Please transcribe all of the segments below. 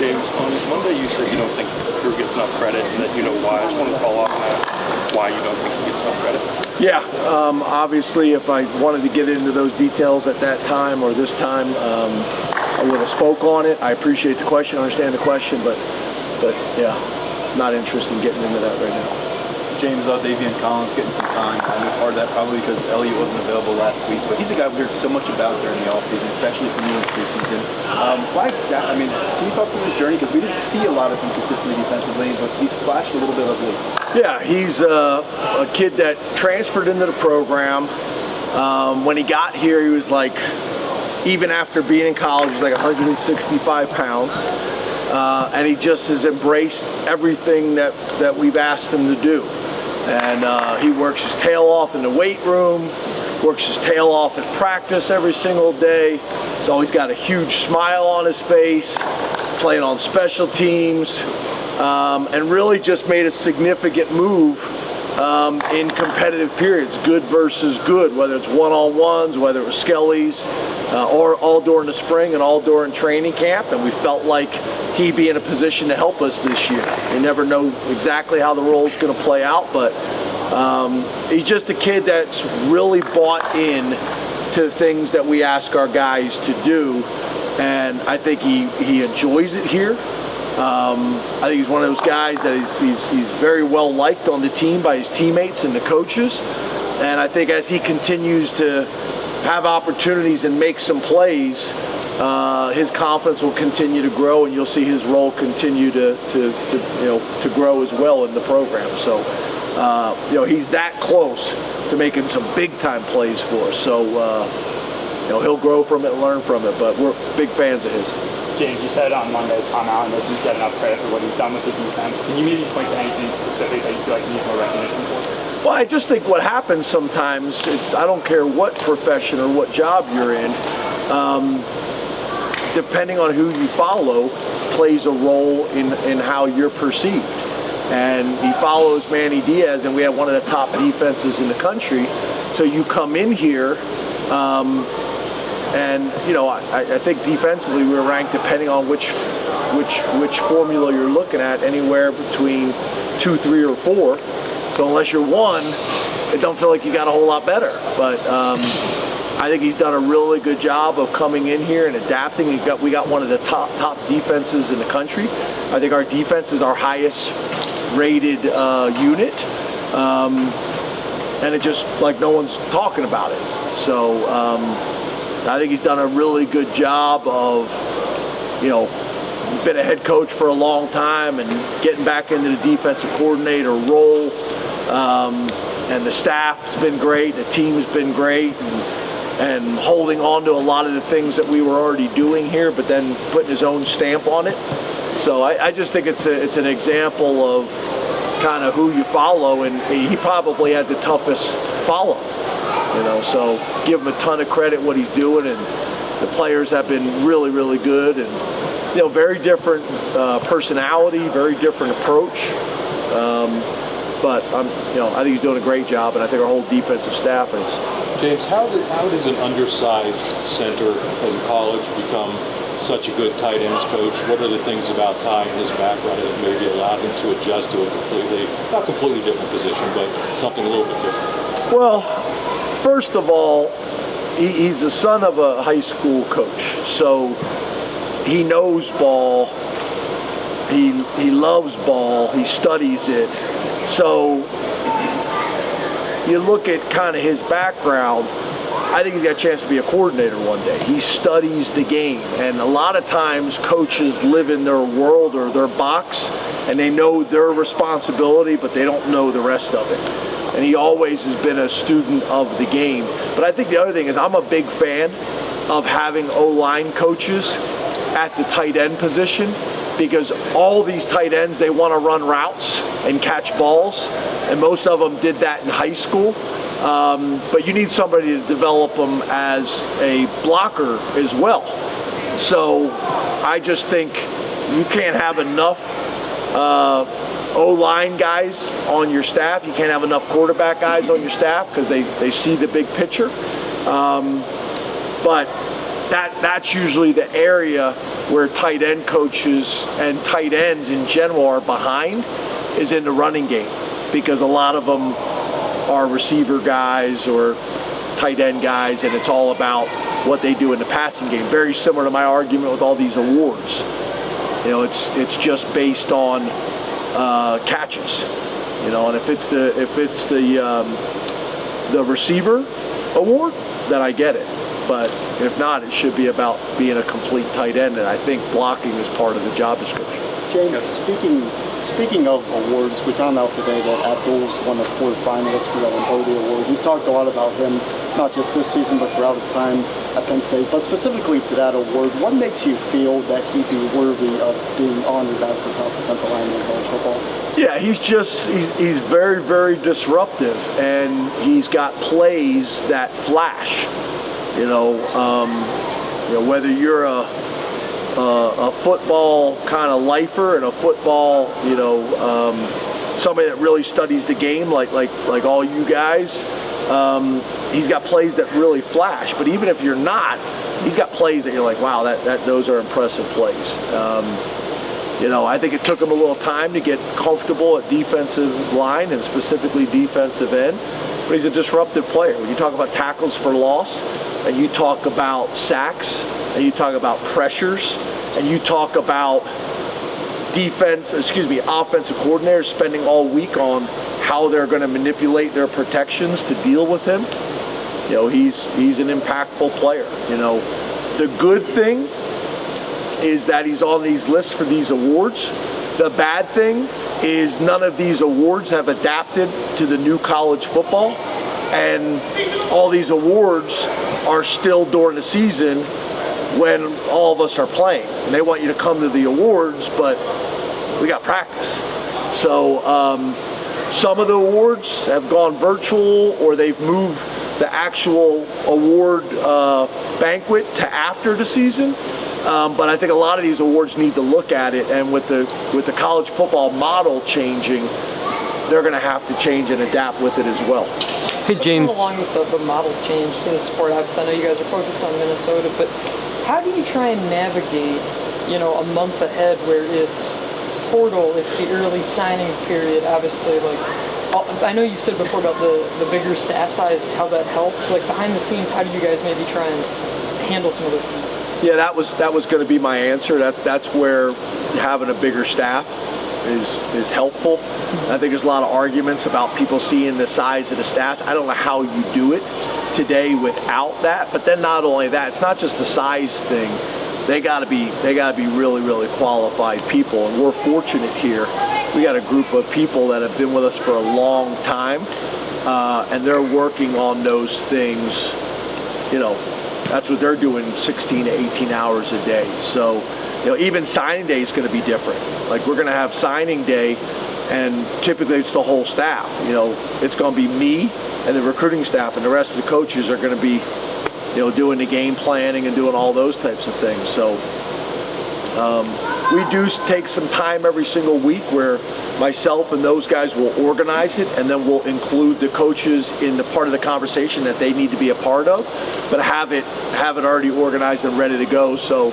James, on Monday you said you don't think Drew gets enough credit and that you know why. I just wanted to follow up and ask why you don't think he gets enough credit. Yeah, obviously if I wanted to get into those details at that time or this time, I would have spoke on it. I appreciate the question, I understand the question, but yeah, not interested in getting into that right now. James, Audavion Collins getting some time. I know part of that probably because Elliott wasn't available last week, but he's a guy we heard so much about during the offseason, especially from you in preseason. Why exactly? I mean, can you talk through his journey? Because we didn't see a lot of him consistently defensively, but he's flashed a little bit of late. Yeah, he's a kid that transferred into the program. When he got here, he was like, even after being in college, he was like 165 pounds. And he just has embraced everything that we've asked him to do. And he works his tail off in the weight room, works his tail off at practice every single day. He's always got a huge smile on his face, playing on special teams, and really just made a significant move in competitive periods, good versus good, whether it's one-on-ones, whether it was skellies, or all during the spring and all during training camp. And we felt like he'd be in a position to help us this year. You never know exactly how the role's going to play out, but he's just a kid that's really bought in to the things that we ask our guys to do, and I think he enjoys it here. I think he's one of those guys that he's very well liked on the team by his teammates and the coaches, and I think as he continues to have opportunities and make some plays, his confidence will continue to grow, and you'll see his role continue to grow as well in the program. So he's that close to making some big time plays for us. So he'll grow from it and learn from it. But we're big fans of his. James, you said on Monday, Tom Allen doesn't get enough credit for what he's done with the defense. Can you maybe point to anything specific that you feel like he needs more recognition for? Well, I just think what happens sometimes, I don't care what profession or what job you're in, depending on who you follow, plays a role in how you're perceived. And he follows Manny Diaz, and we have one of the top defenses in the country. So you come in here, and I think defensively we were ranked, depending on which formula you're looking at, anywhere between 2, 3, or 4. So unless you're 1, it don't feel like you got a whole lot better. But I think he's done a really good job of coming in here and adapting. We got one of the top defenses in the country. I think our defense is our highest rated unit, and it just like no one's talking about it. So I think he's done a really good job of, been a head coach for a long time and getting back into the defensive coordinator role. And the staff's been great, the team's been great, and holding on to a lot of the things that we were already doing here, but then putting his own stamp on it. So I just think it's an example of kind of who you follow, and he probably had the toughest follow. So give him a ton of credit what he's doing, and the players have been really, really good, and very different personality, very different approach. But I think he's doing a great job, and I think our whole defensive staff is. James, how does an undersized center in college become such a good tight ends coach? What are the things about Ty and his background that maybe allowed him to adjust to a not completely different position, but something a little bit different? Well, first of all, he's the son of a high school coach, so he knows ball. He loves ball. He studies it. So you look at kind of his background, I think he's got a chance to be a coordinator one day. He studies the game, and a lot of times coaches live in their world or their box, and they know their responsibility, but they don't know the rest of it. And he always has been a student of the game. But I think the other thing is I'm a big fan of having O-line coaches at the tight end position, because all these tight ends, they want to run routes and catch balls, and most of them did that in high school. But you need somebody to develop them as a blocker as well. So I just think you can't have enough O-line guys on your staff. You can't have enough quarterback guys on your staff because they see the big picture. But that's usually the area where tight end coaches and tight ends in general are behind, is in the running game, because a lot of them are receiver guys or tight end guys, and it's all about what they do in the passing game. Very similar to my argument with all these awards. You know, it's just based on catches. You know, and if it's the receiver award, then I get it. But if not, it should be about being a complete tight end, and I think blocking is part of the job description. James, speaking of awards, we found out today that Abdul's one of 4 finalists for that Audavion Award. You've talked a lot about him, not just this season, but throughout his time at Penn State. But specifically to that award, what makes you feel that he'd be worthy of being honored as the top defensive lineman in college football? Yeah, he's very, very disruptive, and he's got plays that flash. You know, whether you're a football kind of lifer and a football, somebody that really studies the game, like all you guys, he's got plays that really flash. But even if you're not, he's got plays that you're like, wow, those are impressive plays. I think it took him a little time to get comfortable at defensive line and specifically defensive end. But he's a disruptive player. When you talk about tackles for loss, and you talk about sacks, and you talk about pressures, and you talk about offensive coordinators spending all week on how they're going to manipulate their protections to deal with him, he's an impactful player. The good thing is that he's on these lists for these awards. The bad thing is none of these awards have adapted to the new college football, and all these awards are still during the season when all of us are playing. And they want you to come to the awards, but we got practice. So some of the awards have gone virtual, or they've moved the actual award banquet to after the season. But I think a lot of these awards need to look at it, and with the college football model changing, they're going to have to change and adapt with it as well. Hey, James. Along with the model change to the sport, obviously I know you guys are focused on Minnesota, but how do you try and navigate, a month ahead where it's portal, it's the early signing period, obviously, I know you've said before about the bigger staff size, how that helps. Behind the scenes, how do you guys maybe try and handle some of those things? Yeah, that was going to be my answer. That's where having a bigger staff is helpful. I think there's a lot of arguments about people seeing the size of the staffs. I don't know how you do it today without that. But then not only that, it's not just a size thing. They got to be really, really qualified people, and we're fortunate here. We got a group of people that have been with us for a long time, and they're working on those things. That's what they're doing 16 to 18 hours a day. So, even signing day is going to be different. We're going to have signing day, and typically it's the whole staff. It's going to be me and the recruiting staff, and the rest of the coaches are going to be, doing the game planning and doing all those types of things. So we do take some time every single week where myself and those guys will organize it, and then we'll include the coaches in the part of the conversation that they need to be a part of, but have it already organized and ready to go, so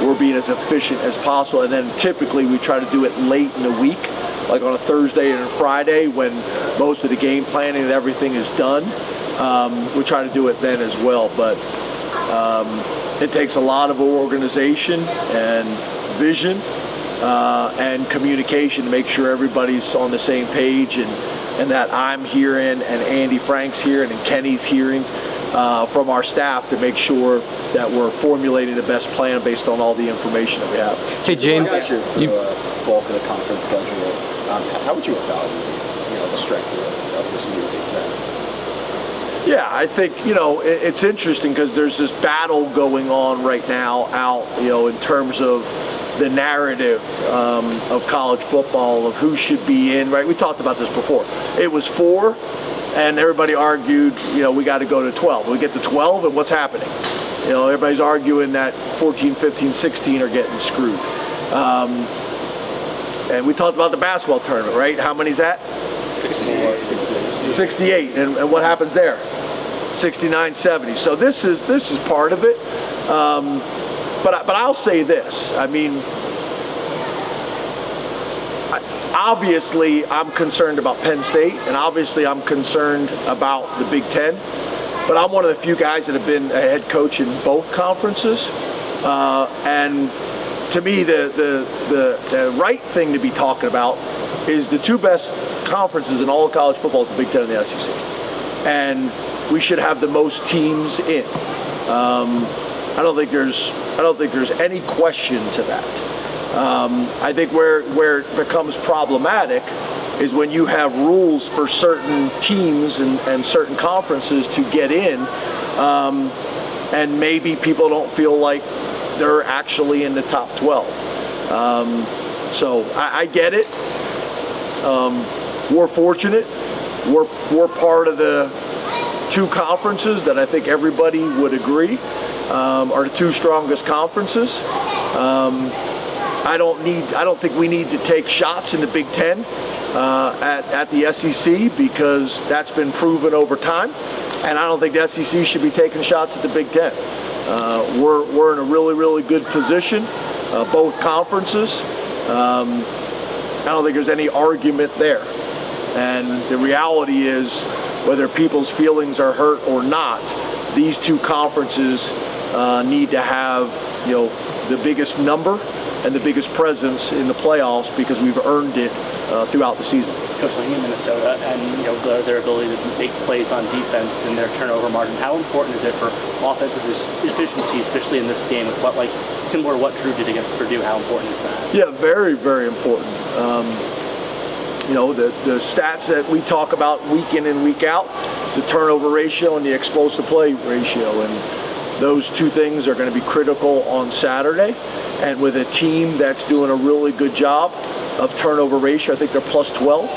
we're being as efficient as possible. And then typically we try to do it late in the week, like on a Thursday and a Friday when most of the game planning and everything is done. We try to do it then as well, but it takes a lot of organization and vision and communication to make sure everybody's on the same page, and that I'm hearing and Andy Frank's hearing and Kenny's hearing from our staff to make sure that we're formulating the best plan based on all the information that we have. Hey, James, you bulk of the conference schedule. How would you evaluate, the strength of this new Big Ten? Yeah, I think, it's interesting because there's this battle going on right now out, in terms of the narrative of college football, of who should be in, right? We talked about this before. It was 4, and everybody argued, we got to go to 12. We get to 12, and what's happening? Everybody's arguing that 14, 15, 16 are getting screwed. And we talked about the basketball tournament, right? How many's that? 68. And what happens there? 69, 70. So this is part of it. But I'll say this. I mean, obviously I'm concerned about Penn State, and obviously I'm concerned about the Big Ten. But I'm one of the few guys that have been a head coach in both conferences, and to me, the right thing to be talking about is the two best conferences in all of college football is the Big Ten and the SEC, and we should have the most teams in. I don't think there's any question to that. I think where it becomes problematic is when you have rules for certain teams and certain conferences to get in, and maybe people don't feel like they're actually in the top 12. So I get it. We're fortunate. We're part of the two conferences that I think everybody would agree are the two strongest conferences. I don't think we need to take shots in the Big Ten at the SEC, because that's been proven over time, and I don't think the SEC should be taking shots at the Big Ten. We're in a really, really good position, both conferences. I don't think there's any argument there. And the reality is, whether people's feelings are hurt or not, these two conferences need to have, the biggest number and the biggest presence in the playoffs, because we've earned it throughout the season. Coach, looking at Minnesota and their ability to make plays on defense and their turnover margin, how important is it for offensive efficiency, especially in this game, with similar to what Drew did against Purdue? How important is that? Yeah, very, very important. The stats that we talk about week in and week out is the turnover ratio and the explosive play ratio, and those two things are going to be critical on Saturday. And with a team that's doing a really good job of turnover ratio, I think they're plus 12.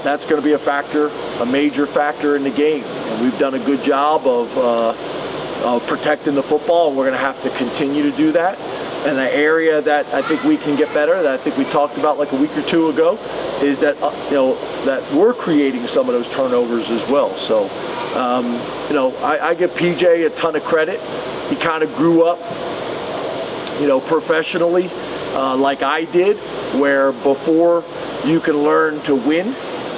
That's going to be a major factor in the game. And we've done a good job of protecting the football, and we're going to have to continue to do that. And the area that I think we can get better, that I think we talked about like a week or two ago, is that that we're creating some of those turnovers as well. So I give PJ a ton of credit. He kind of grew up professionally like I did, where before you can learn to win,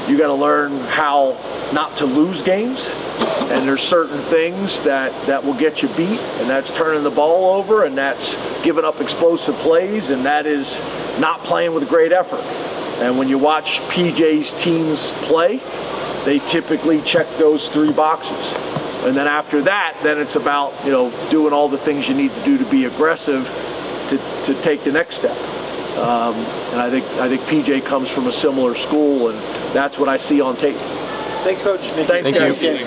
you got to learn how not to lose games. And there's certain things that will get you beat, and that's turning the ball over, and that's giving up explosive plays, and that is not playing with great effort. And when you watch PJ's teams play, they typically check those three boxes. And then after that, then it's about doing all the things you need to do to be aggressive to take the next step. And I think PJ comes from a similar school, and that's what I see on tape. Thanks, Coach. Thanks, guys.